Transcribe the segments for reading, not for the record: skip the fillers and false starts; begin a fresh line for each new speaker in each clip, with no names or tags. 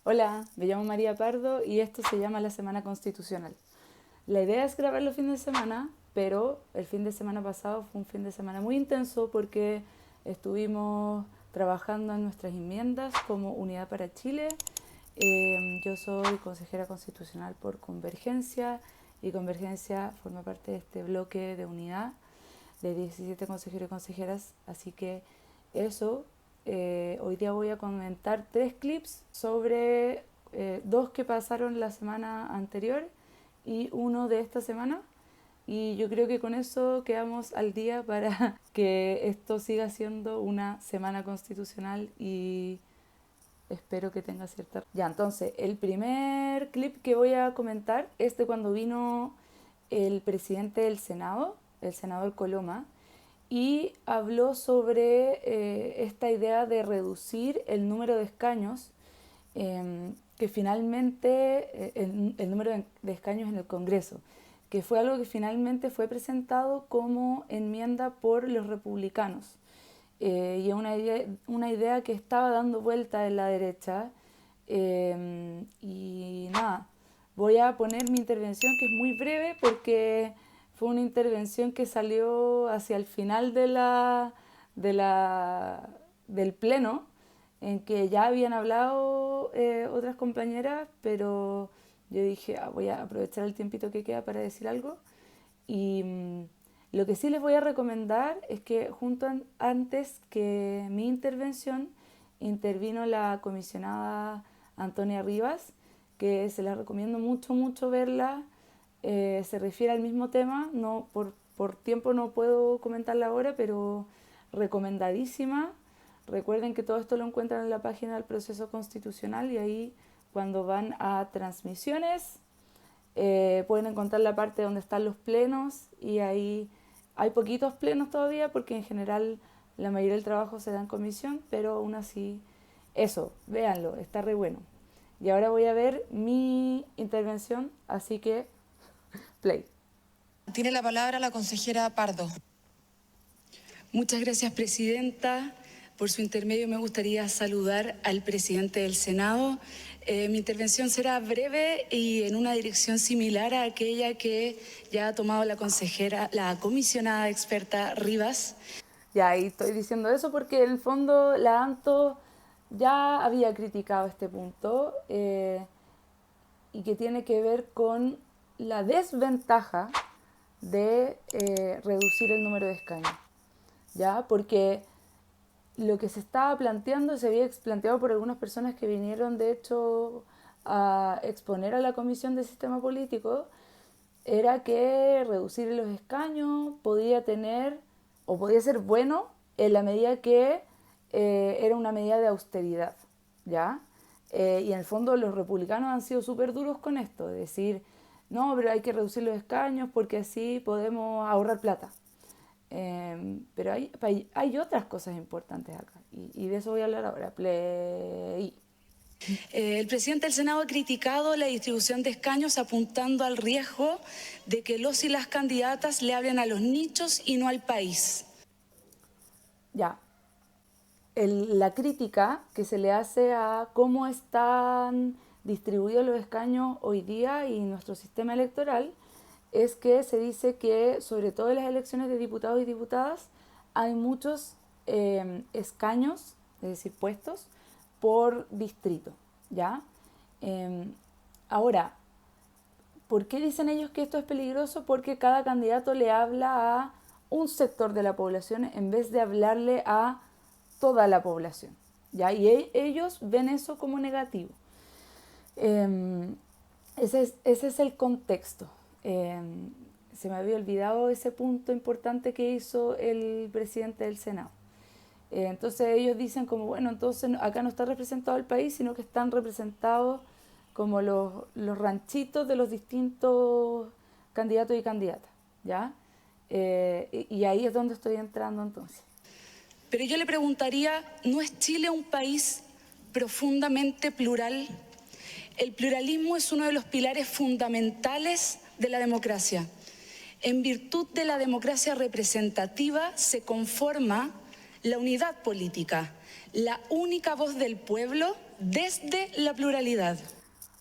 Hola, me llamo María Pardo y esto se llama la Semana Constitucional. La idea es grabar los fines de semana, pero el fin de semana pasado fue un fin de semana muy intenso porque estuvimos trabajando en nuestras enmiendas como Unidad para Chile. Yo soy consejera constitucional por Convergencia y Convergencia forma parte de este bloque de unidad de 17 consejeros y consejeras, así que eso. Hoy día voy a comentar 3 clips sobre 2 que pasaron la semana anterior y uno de esta semana. Y yo creo que con eso quedamos al día para que esto siga siendo una semana constitucional y espero que tenga cierta... Ya, entonces, el primer clip que voy a comentar es de cuando vino el presidente del Senado, el senador Coloma, y habló sobre esta idea de reducir el número de escaños, que finalmente, el número de escaños en el Congreso, que fue algo que finalmente fue presentado como enmienda por los republicanos. Y es una idea que estaba dando vuelta en la derecha. Y nada, voy a poner mi intervención que es muy breve porque fue una intervención que salió hacia el final del pleno, en que ya habían hablado otras compañeras, pero yo dije, voy a aprovechar el tiempito que queda para decir algo. Y lo que sí les voy a recomendar es que antes que mi intervención intervino la comisionada Antonia Rivas, que se la recomiendo mucho, mucho verla. Se refiere al mismo tema, no, por tiempo no puedo comentarla ahora, pero recomendadísima. Recuerden que todo esto lo encuentran en la página del proceso constitucional y ahí cuando van a transmisiones pueden encontrar la parte donde están los plenos y ahí hay poquitos plenos todavía porque en general la mayoría del trabajo se da en comisión, pero aún así, eso, véanlo, está re bueno. Y ahora voy a ver mi intervención, así que play.
Tiene la palabra la consejera Pardo.
Muchas gracias, presidenta. Por su intermedio me gustaría saludar al presidente del Senado. Mi intervención será breve y en una dirección similar a aquella que ya ha tomado la comisionada experta Rivas.
Ya, ahí estoy diciendo eso porque en el fondo la ANTO ya había criticado este punto y que tiene que ver con la desventaja de reducir el número de escaños, ¿ya? Porque lo que se estaba planteando, se había planteado por algunas personas que vinieron de hecho a exponer a la Comisión de Sistema Político, era que reducir los escaños podía tener o podía ser bueno en la medida que era una medida de austeridad, ¿ya? Y en el fondo los republicanos han sido súper duros con esto, de decir, no, pero hay que reducir los escaños porque así podemos ahorrar plata. Pero hay otras cosas importantes acá y de eso voy a hablar ahora. Play.
El presidente del Senado ha criticado la distribución de escaños apuntando al riesgo de que los y las candidatas le hablen a los nichos y no al país.
Ya, la crítica que se le hace a cómo están distribuidos los escaños hoy día y nuestro sistema electoral es que se dice que sobre todo en las elecciones de diputados y diputadas hay muchos escaños, es decir, puestos por distrito, ¿ya? Ahora, ¿por qué dicen ellos que esto es peligroso? Porque cada candidato le habla a un sector de la población en vez de hablarle a toda la población, ¿ya? Y ellos ven eso como negativo. Ese es el contexto. Se me había olvidado ese punto importante que hizo el presidente del Senado. Entonces ellos dicen como, bueno, entonces acá no está representado el país, sino que están representados como los ranchitos de los distintos candidatos y candidatas, ¿ya? Y ahí es donde estoy entrando entonces.
Pero yo le preguntaría, ¿no es Chile un país profundamente plural? El pluralismo es uno de los pilares fundamentales de la democracia. En virtud de la democracia representativa se conforma la unidad política, la única voz del pueblo desde la pluralidad.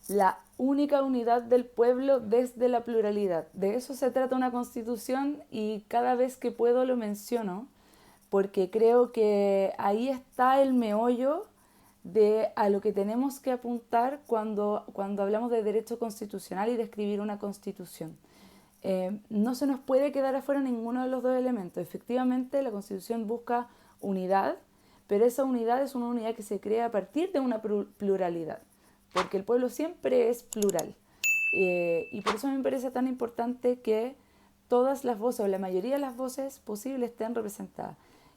La única unidad del pueblo desde la pluralidad. De eso se trata una constitución y cada vez que puedo lo menciono porque creo que ahí está el meollo de a lo que tenemos que apuntar cuando hablamos de derecho constitucional y de escribir una constitución. No se nos puede quedar afuera ninguno de los dos elementos. Efectivamente, la Constitución busca unidad, pero esa unidad es una unidad que se crea a partir de una pluralidad, porque el pueblo siempre es plural. Y por eso me parece tan importante que todas las voces, o la mayoría de las voces posibles, estén representadas.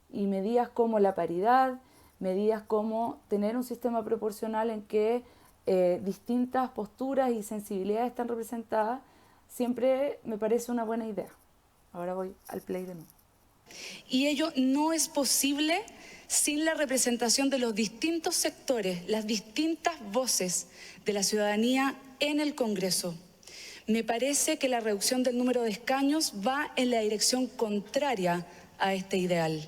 Y medidas como la paridad, medidas como tener un sistema proporcional en que distintas posturas y sensibilidades están representadas, siempre me parece una buena idea. Ahora voy al play de nuevo.
Y ello no es posible sin la representación de los distintos sectores, las distintas voces de la ciudadanía en el Congreso. Me parece que la reducción del número de escaños va en la dirección contraria a este ideal.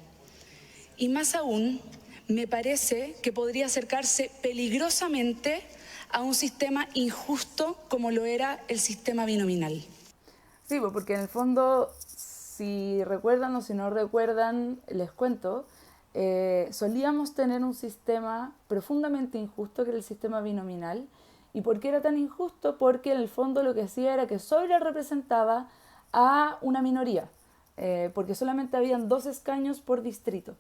Y más aún, me parece que podría acercarse peligrosamente a un sistema injusto como lo era el sistema binominal.
Sí, porque en el fondo, si recuerdan o si no recuerdan, les cuento, solíamos tener un sistema profundamente injusto que era el sistema binominal. ¿Y por qué era tan injusto? Porque en el fondo lo que hacía era que sobre representaba a una minoría, porque solamente habían 2 escaños por distrito.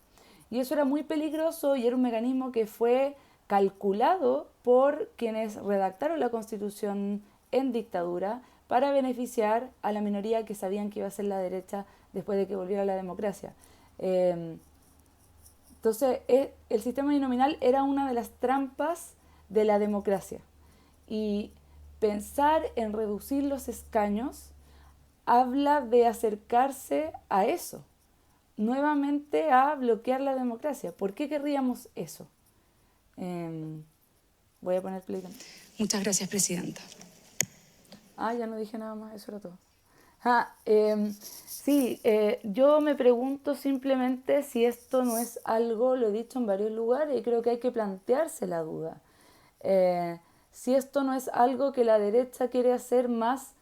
Y eso era muy peligroso y era un mecanismo que fue calculado por quienes redactaron la Constitución en dictadura para beneficiar a la minoría que sabían que iba a ser la derecha después de que volviera la democracia. Entonces, el sistema binominal era una de las trampas de la democracia. Y pensar en reducir los escaños habla de acercarse a eso, nuevamente a bloquear la democracia. ¿Por qué querríamos eso? Voy a poner play también.
Muchas gracias, Presidenta.
Ya no dije nada más, eso era todo. Sí, yo me pregunto simplemente si esto no es algo, lo he dicho en varios lugares y creo que hay que plantearse la duda. Si esto no es algo que la derecha quiere hacer más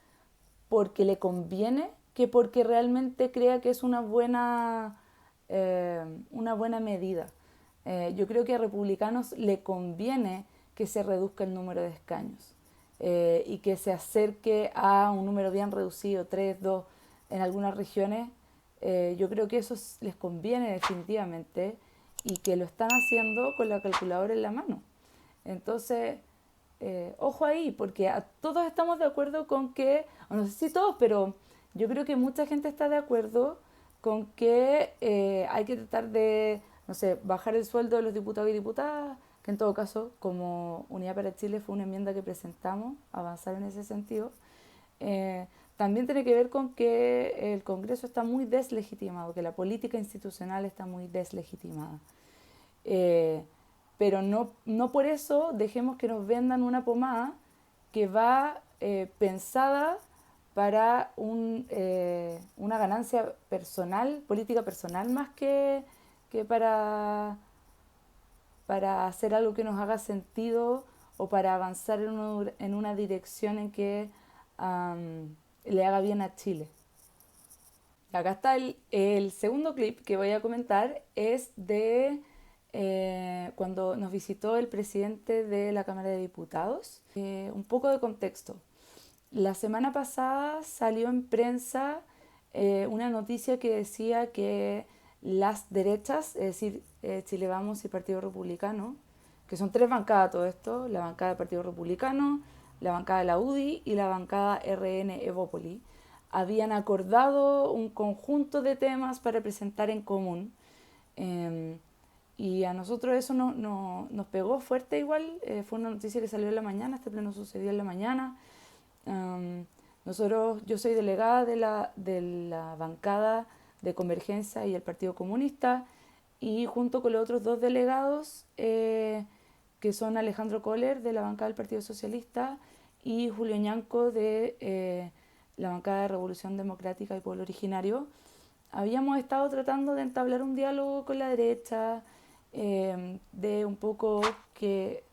porque le conviene que porque realmente crea que es una buena medida. Yo creo que a republicanos le conviene que se reduzca el número de escaños y que se acerque a un número bien reducido, 3, 2, en algunas regiones. Yo creo que eso les conviene definitivamente y que lo están haciendo con la calculadora en la mano. Entonces, ojo ahí, porque todos estamos de acuerdo con que, o no sé si todos, pero yo creo que mucha gente está de acuerdo con que hay que tratar de, no sé, bajar el sueldo de los diputados y diputadas, que en todo caso, como Unidad para Chile fue una enmienda que presentamos, avanzar en ese sentido. También tiene que ver con que el Congreso está muy deslegitimado, que la política institucional está muy deslegitimada. Pero no por eso dejemos que nos vendan una pomada que va pensada para una ganancia personal, política personal, más que para hacer algo que nos haga sentido o para avanzar en una dirección en que le haga bien a Chile. Acá está el segundo clip que voy a comentar, es de cuando nos visitó el presidente de la Cámara de Diputados. Un poco de contexto. La semana pasada salió en prensa una noticia que decía que las derechas, es decir, Chile Vamos y Partido Republicano, que son 3 bancadas todo esto, la bancada del Partido Republicano, la bancada de la UDI y la bancada RN Evópoli, habían acordado un conjunto de temas para presentar en común. Y a nosotros eso nos pegó fuerte igual. Fue una noticia que salió en la mañana, este pleno sucedió en la mañana. Yo soy delegada de la bancada de Convergencia y el Partido Comunista, y junto con los otros 2 delegados, que son Alejandro Kohler de la bancada del Partido Socialista y Julio Ñanco de la bancada de Revolución Democrática y Pueblo Originario, habíamos estado tratando de entablar un diálogo con la derecha, de un poco que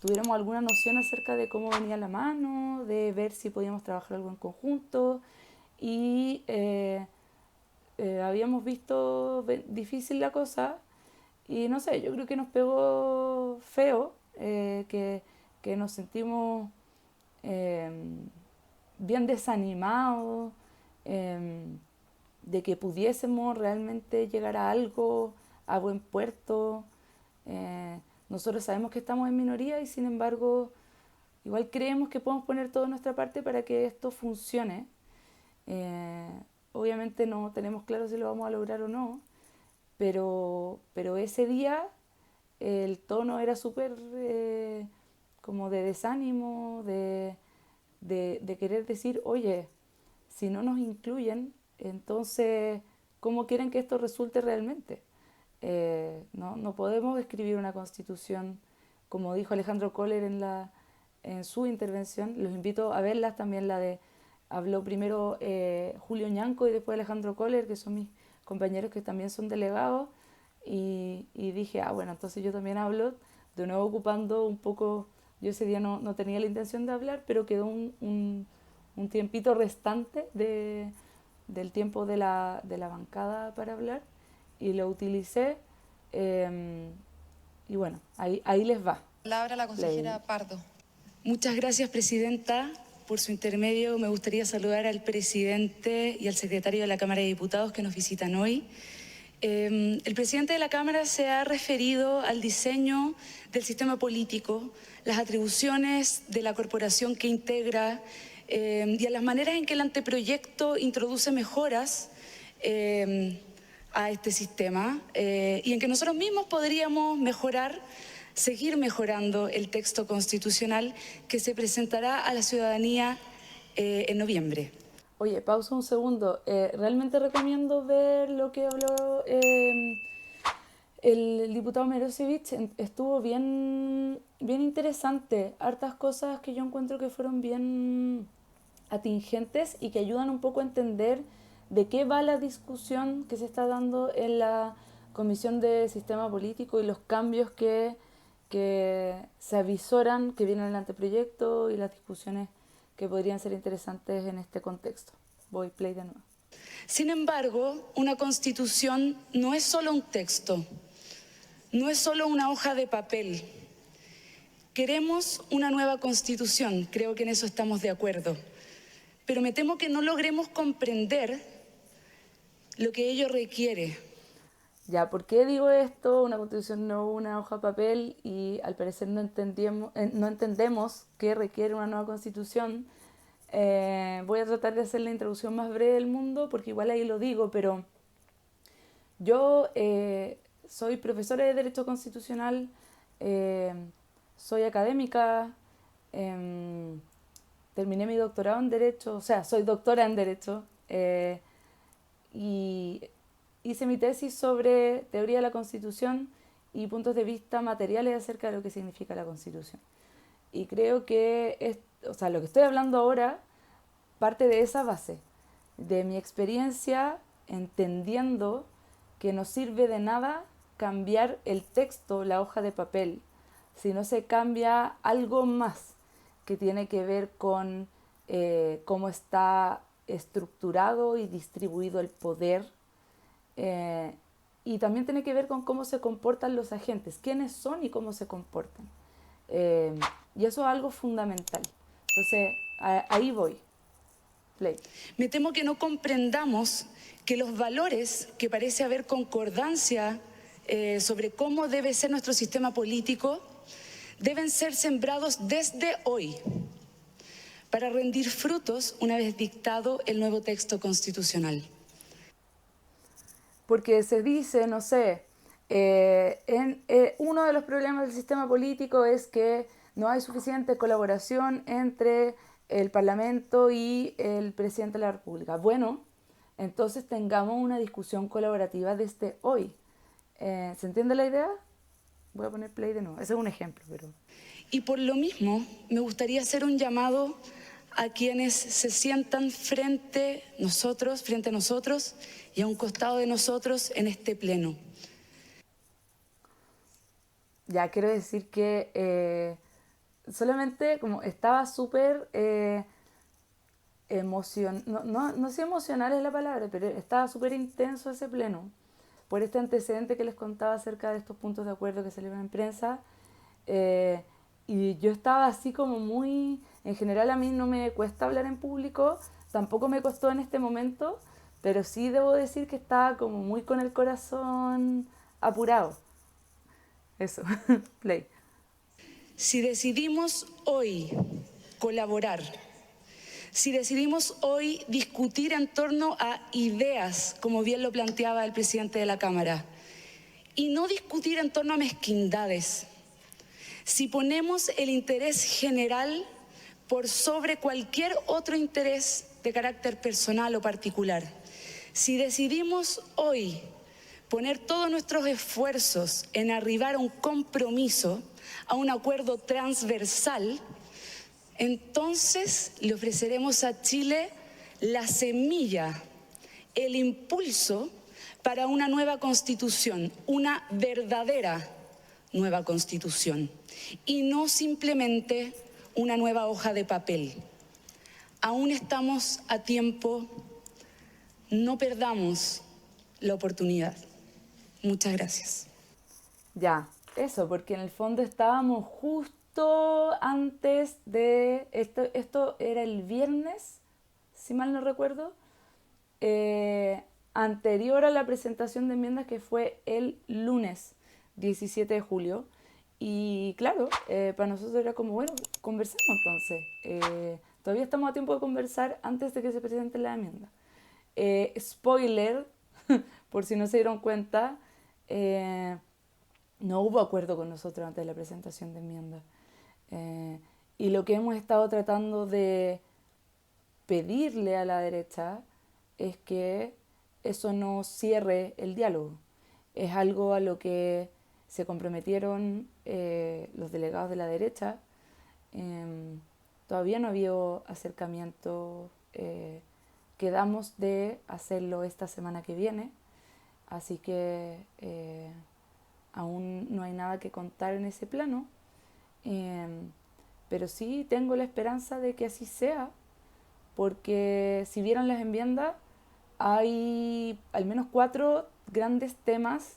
tuviéramos alguna noción acerca de cómo venía la mano, de ver si podíamos trabajar algo en conjunto y habíamos visto difícil la cosa y no sé, yo creo que nos pegó feo, que nos sentimos eh, bien desanimados, de que pudiésemos realmente llegar a algo, a buen puerto. Eh, Nosotros sabemos que estamos en minoría y sin embargo igual creemos que podemos poner toda nuestra parte para que esto funcione. Eh, Obviamente no tenemos claro si lo vamos a lograr o no, pero ese día el tono era súper como de desánimo, de querer decir, oye, si no nos incluyen, entonces, ¿cómo quieren que esto resulte realmente? No podemos escribir una constitución, como dijo Alejandro Koller en su intervención. Los invito a verlas también, habló primero Julio Ñanco y después Alejandro Koller, que son mis compañeros que también son delegados, y dije, bueno, entonces yo también hablo, de nuevo ocupando un poco, yo ese día no tenía la intención de hablar, pero quedó un tiempito restante del tiempo de la bancada para hablar y lo utilicé y bueno, ahí les va.
Palabra a la consejera Pardo.
Muchas gracias, presidenta. Por su intermedio, me gustaría saludar al presidente y al secretario de la Cámara de Diputados que nos visitan hoy. El presidente de la Cámara se ha referido al diseño del sistema político, las atribuciones de la corporación que integra y a las maneras en que el anteproyecto introduce mejoras a este sistema y en que nosotros mismos podríamos mejorar, seguir mejorando el texto constitucional que se presentará a la ciudadanía en noviembre.
Oye, pausa un segundo. Realmente recomiendo ver lo que habló el diputado Merosevich. Estuvo bien interesante. Hartas cosas que yo encuentro que fueron bien atingentes y que ayudan un poco a entender de qué va la discusión que se está dando en la Comisión de Sistema Político y los cambios que se avisoran, que vienen en el anteproyecto y las discusiones que podrían ser interesantes en este contexto. Voy, play de nuevo.
Sin embargo, una constitución no es solo un texto, no es solo una hoja de papel. Queremos una nueva constitución, creo que en eso estamos de acuerdo, pero me temo que no logremos comprender lo que ello requiere.
Ya, ¿por qué digo esto? Una constitución no una hoja de papel y al parecer no entendemos que requiere una nueva constitución. Voy a tratar de hacer la introducción más breve del mundo porque igual ahí lo digo, pero yo soy profesora de Derecho Constitucional, soy académica, terminé mi doctorado en Derecho, o sea, soy doctora en Derecho y hice mi tesis sobre teoría de la Constitución y puntos de vista materiales acerca de lo que significa la Constitución. Y creo que lo que estoy hablando ahora parte de esa base, de mi experiencia entendiendo que no sirve de nada cambiar el texto, la hoja de papel, si no se cambia algo más que tiene que ver con cómo está estructurado y distribuido el poder y también tiene que ver con cómo se comportan los agentes, quiénes son y cómo se comportan. Y eso es algo fundamental. Entonces, ahí voy. Play.
Me temo que no comprendamos que los valores que parece haber concordancia sobre cómo debe ser nuestro sistema político deben ser sembrados desde hoy para rendir frutos una vez dictado el nuevo texto constitucional.
Porque se dice, no sé, uno de los problemas del sistema político es que no hay suficiente colaboración entre el Parlamento y el Presidente de la República. Bueno, entonces tengamos una discusión colaborativa desde hoy. ¿Se entiende la idea? Voy a poner play de nuevo. Ese es un ejemplo, pero...
Y por lo mismo, me gustaría hacer un llamado a quienes se sientan frente a nosotros y a un costado de nosotros en este pleno.
Ya quiero decir que solamente como estaba súper no sé emocional es la palabra, pero estaba súper intenso ese pleno por este antecedente que les contaba acerca de estos puntos de acuerdo que salieron en prensa. eh, y yo estaba así como muy, en general a mí no me cuesta hablar en público, tampoco me costó en este momento, pero sí debo decir que estaba como muy con el corazón apurado. Eso, play.
Si decidimos hoy colaborar, si decidimos hoy discutir en torno a ideas, como bien lo planteaba el presidente de la Cámara, y no discutir en torno a mezquindades, si ponemos el interés general por sobre cualquier otro interés de carácter personal o particular, si decidimos hoy poner todos nuestros esfuerzos en arribar a un compromiso, a un acuerdo transversal, entonces le ofreceremos a Chile la semilla, el impulso para una nueva constitución, una verdadera nueva constitución, y no simplemente una nueva hoja de papel. Aún estamos a tiempo, no perdamos la oportunidad. Muchas gracias.
Ya, eso, porque en el fondo estábamos justo antes de, esto era el viernes, si mal no recuerdo, anterior a la presentación de enmiendas que fue el lunes 17 de julio. Y claro, para nosotros era como, bueno, conversemos entonces. Todavía estamos a tiempo de conversar antes de que se presente la enmienda. Spoiler, por si no se dieron cuenta, no hubo acuerdo con nosotros antes de la presentación de enmiendas. Y lo que hemos estado tratando de pedirle a la derecha es que eso no cierre el diálogo. Es algo a lo que se comprometieron los delegados de la derecha. Todavía no había acercamiento. Quedamos de hacerlo esta semana que viene, así que aún no hay nada que contar en ese plano, pero sí tengo la esperanza de que así sea, porque si vieron las enmiendas, hay al menos 4 grandes temas,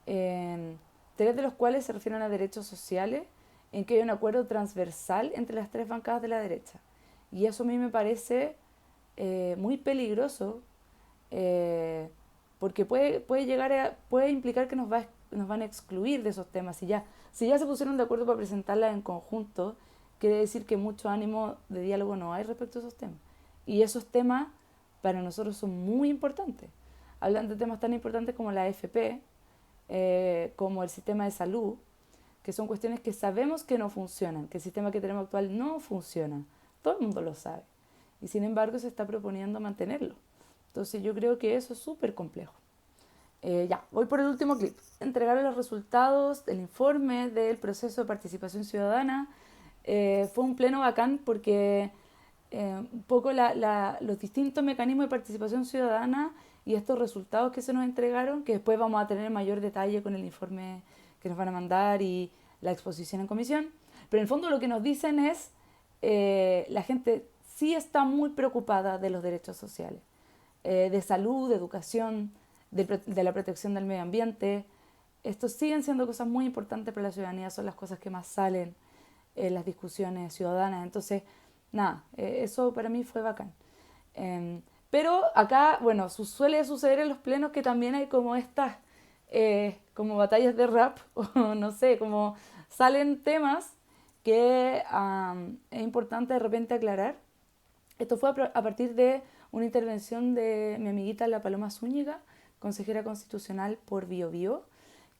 3 de los cuales se refieren a derechos sociales, en que hay un acuerdo transversal entre las 3 bancadas de la derecha. Y eso a mí me parece muy peligroso, porque puede implicar que nos van a excluir de esos temas. Si ya se pusieron de acuerdo para presentarlas en conjunto, quiere decir que mucho ánimo de diálogo no hay respecto a esos temas. Y esos temas para nosotros son muy importantes. Hablan de temas tan importantes como la AFP, como el sistema de salud, que son cuestiones que sabemos que no funcionan, que el sistema que tenemos actual no funciona. Todo el mundo lo sabe. Y sin embargo se está proponiendo mantenerlo. Entonces yo creo que eso es súper complejo. Ya, voy por el último clip. Entregaron los resultados del informe del proceso de participación ciudadana. Fue un pleno bacán porque un poco los distintos mecanismos de participación ciudadana y estos resultados que se nos entregaron, que después vamos a tener mayor detalle con el informe que nos van a mandar y la exposición en comisión. Pero en el fondo lo que nos dicen es la gente sí está muy preocupada de los derechos sociales, de salud, de educación, de la protección del medio ambiente. Estos siguen siendo cosas muy importantes para la ciudadanía, son las cosas que más salen en las discusiones ciudadanas. Entonces, nada, eso para mí fue bacán. Pero acá, bueno, suele suceder en los plenos que también hay como estas, como batallas de rap, o no sé, como salen temas que es importante de repente aclarar. Esto fue a partir de una intervención de mi amiguita La Paloma Zúñiga, consejera constitucional por Biobío,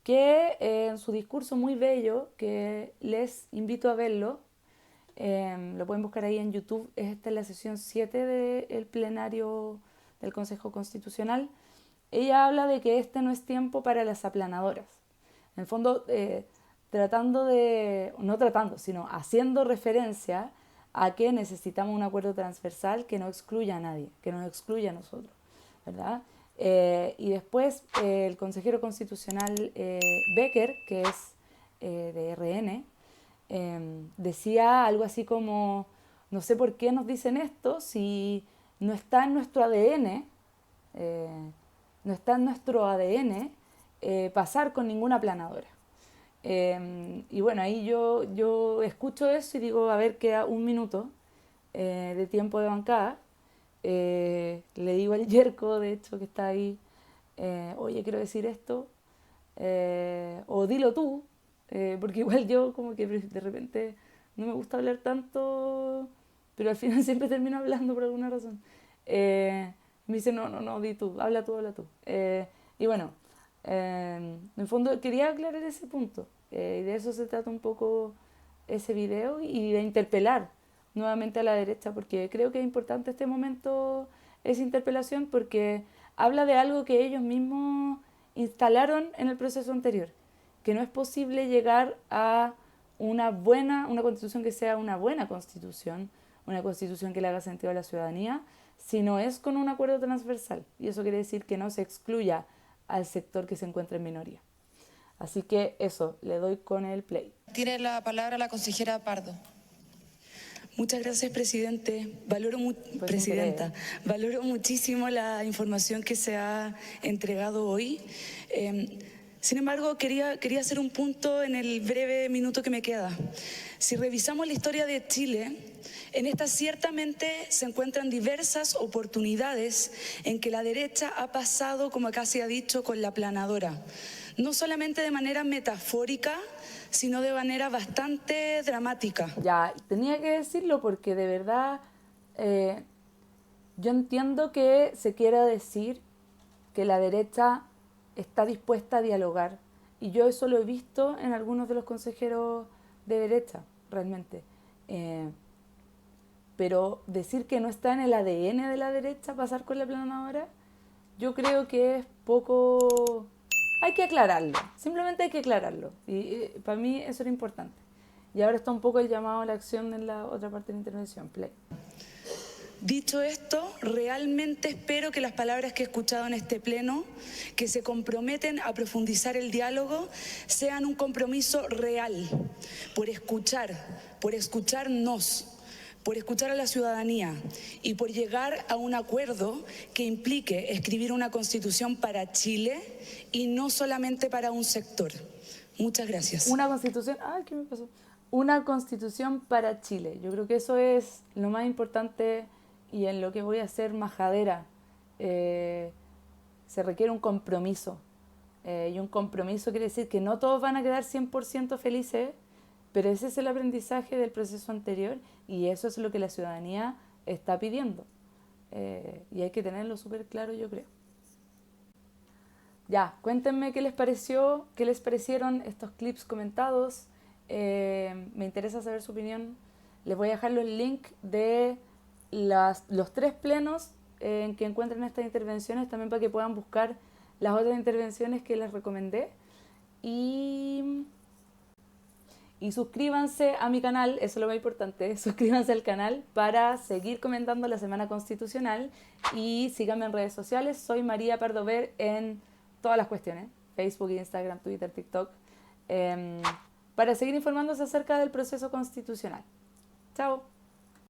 que en su discurso muy bello, que les invito a verlo, lo pueden buscar ahí en YouTube, esta es la sesión 7 del plenario del Consejo Constitucional. Ella habla de que este no es tiempo para las aplanadoras. En el fondo, sino haciendo referencia a que necesitamos un acuerdo transversal que no excluya a nadie, que nos excluya a nosotros, ¿verdad? Y después el consejero constitucional Becker, que es de RN, decía algo así como, no sé por qué nos dicen esto si no está en nuestro ADN, no está en nuestro ADN pasar con ninguna aplanadora. Y bueno, ahí yo escucho eso y digo, a ver, queda un minuto de tiempo de bancada. Le digo al Yerko, de hecho, que está ahí, oye, quiero decir esto, o dilo tú, porque igual yo como que de repente no me gusta hablar tanto, pero al final siempre termino hablando por alguna razón. Me dice, no, di tú, habla tú, habla tú. Y bueno, en el fondo quería aclarar ese punto, y de eso se trata un poco ese video y de interpelar nuevamente a la derecha, porque creo que es importante este momento, esa interpelación, porque habla de algo que ellos mismos instalaron en el proceso anterior, que no es posible llegar a una constitución que sea una buena constitución, una constitución que le haga sentido a la ciudadanía, si no es con un acuerdo transversal. Y eso quiere decir que no se excluya al sector que se encuentra en minoría. Así que eso, le doy con el play.
Tiene la palabra la consejera Pardo.
Muchas gracias, presidente. Presidenta, valoro muchísimo la información que se ha entregado hoy. Sin embargo, quería hacer un punto en el breve minuto que me queda. Si revisamos la historia de Chile, en esta ciertamente se encuentran diversas oportunidades en que la derecha ha pasado, como acá se ha dicho, con la aplanadora. No solamente de manera metafórica, sino de manera bastante dramática.
Ya, tenía que decirlo porque de verdad yo entiendo que se quiera decir que la derecha está dispuesta a dialogar. Y yo eso lo he visto en algunos de los consejeros de derecha, realmente. Pero decir que no está en el ADN de la derecha pasar con la aplanadora, yo creo que es poco... Hay que aclararlo, simplemente hay que aclararlo. Y para mí eso era importante. Y ahora está un poco el llamado a la acción en la otra parte de la intervención. Play.
Dicho esto, realmente espero que las palabras que he escuchado en este pleno, que se comprometen a profundizar el diálogo, sean un compromiso real, por escucharnos, por escuchar a la ciudadanía y por llegar a un acuerdo que implique escribir una constitución para Chile y no solamente para un sector. Muchas gracias.
Una constitución... Ay, ¿qué me pasó? Una constitución para Chile. Yo creo que eso es lo más importante y en lo que voy a hacer majadera. Se requiere un compromiso. Y un compromiso quiere decir que no todos van a quedar 100% felices, pero ese es el aprendizaje del proceso anterior y eso es lo que la ciudadanía está pidiendo. Y hay que tenerlo súper claro, yo creo. Ya, cuéntenme qué les pareció, qué les parecieron estos clips comentados. Me interesa saber su opinión. Les voy a dejar los links de los 3 plenos en que encuentren estas intervenciones, también para que puedan buscar las otras intervenciones que les recomendé. Y suscríbanse a mi canal, eso es lo más importante, suscríbanse al canal para seguir comentando la Semana Constitucional y síganme en redes sociales, soy María Pardo Ver en todas las cuestiones, Facebook, Instagram, Twitter, TikTok, para seguir informándose acerca del proceso constitucional. Chao.